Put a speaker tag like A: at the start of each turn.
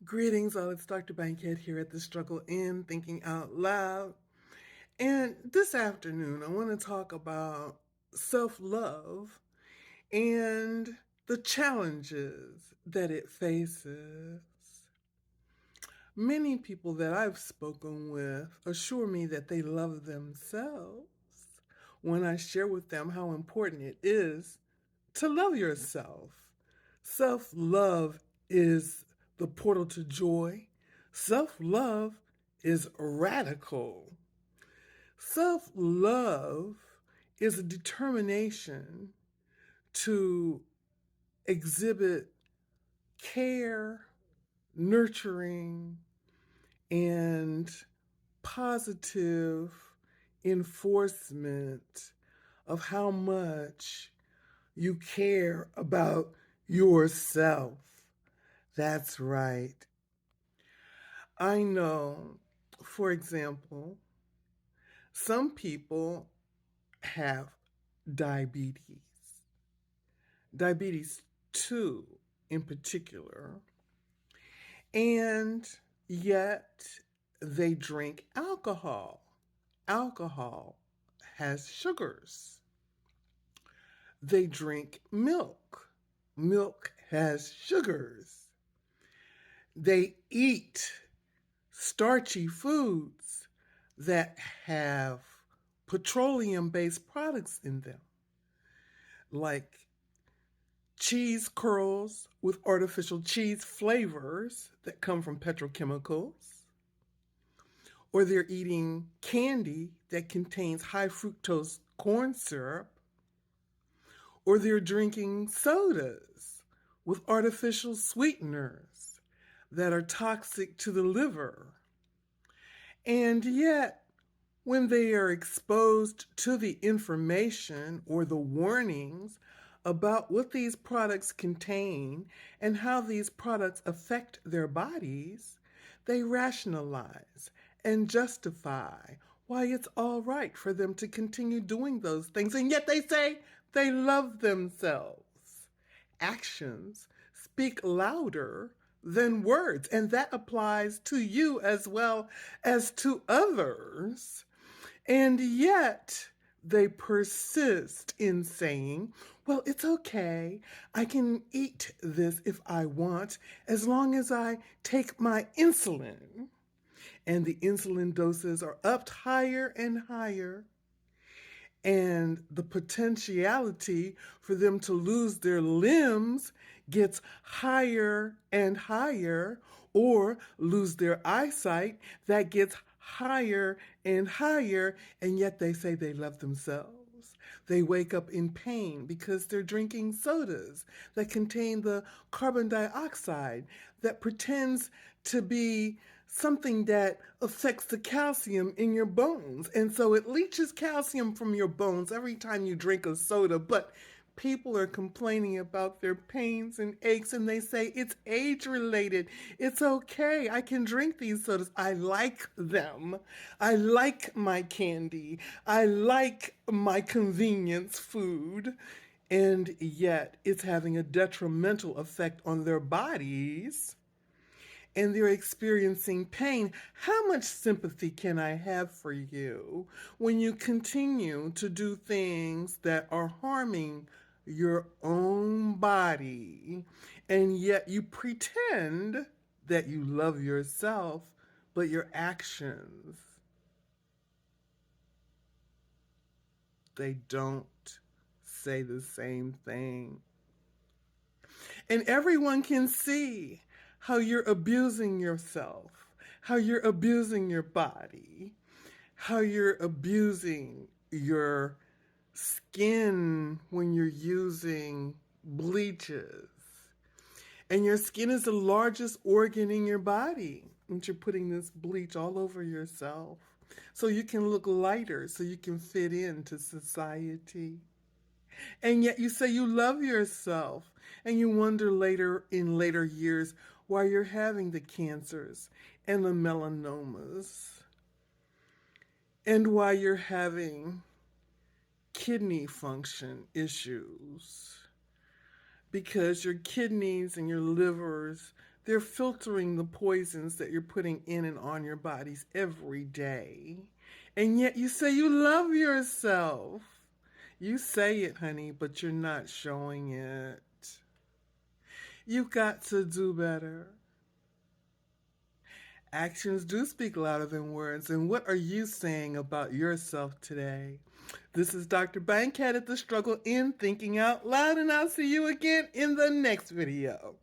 A: Greetings, all. It's Dr. Bankhead here at the Struggle in Thinking Out Loud. And this afternoon, I want to talk about self love and the challenges that it faces. Many people that I've spoken with assure me that they love themselves when I share with them how important it is to love yourself. Self love is the portal to joy. Self love is radical. Self love is a determination to exhibit care, nurturing, and positive enforcement of how much you care about yourself. That's right. I know, for example, some people have diabetes, diabetes 2 in particular, and yet they drink alcohol. Alcohol has sugars. They drink milk. Milk has sugars. They eat starchy foods that have petroleum based products in them, like cheese curls with artificial cheese flavors that come from petrochemicals, or they're eating candy that contains high fructose corn syrup, or they're drinking sodas with artificial sweeteners that are toxic to the liver. And yet, when they are exposed to the information or the warnings about what these products contain and how these products affect their bodies, they rationalize and justify why it's all right for them to continue doing those things. And yet they say they love themselves. Actions speak louder than words, and that applies to you as well as to others. And yet, they persist in saying, well, it's okay. I can eat this if I want, as long as I take my insulin. And the insulin doses are upped higher and higher. And the potentiality for them to lose their limbs gets higher and higher, or lose their eyesight, that gets higher and higher, and yet they say they love themselves. They wake up in pain because they're drinking sodas that contain the carbon dioxide that pretends to be something that affects the calcium in your bones. And so it leaches calcium from your bones every time you drink a soda. But people are complaining about their pains and aches, and they say it's age related. It's okay. I can drink these sodas. I like them. I like my candy. I like my convenience food. And yet it's having a detrimental effect on their bodies, and they're experiencing pain. How much sympathy can I have for you when you continue to do things that are harming your own body, and yet you pretend that you love yourself, but your actions, they don't say the same thing. And everyone can see how you're abusing yourself, how you're abusing your body, how you're abusing your skin when you're using bleaches. And your skin is the largest organ in your body. And you're putting this bleach all over yourself so you can look lighter, so you can fit into society. And yet you say you love yourself, and you wonder later, in later years, why you're having the cancers and the melanomas, and why you're having kidney function issues. Because your kidneys and your livers, They're filtering the poisons that you're putting in and on your bodies every day. And yet you say you love yourself. You say it, honey, but you're not showing it. You've got to do better. Actions do speak louder than words. And what are you saying about yourself today? This is Dr. Bankhead at the Struggle in Thinking Out Loud, and I'll see you again in the next video.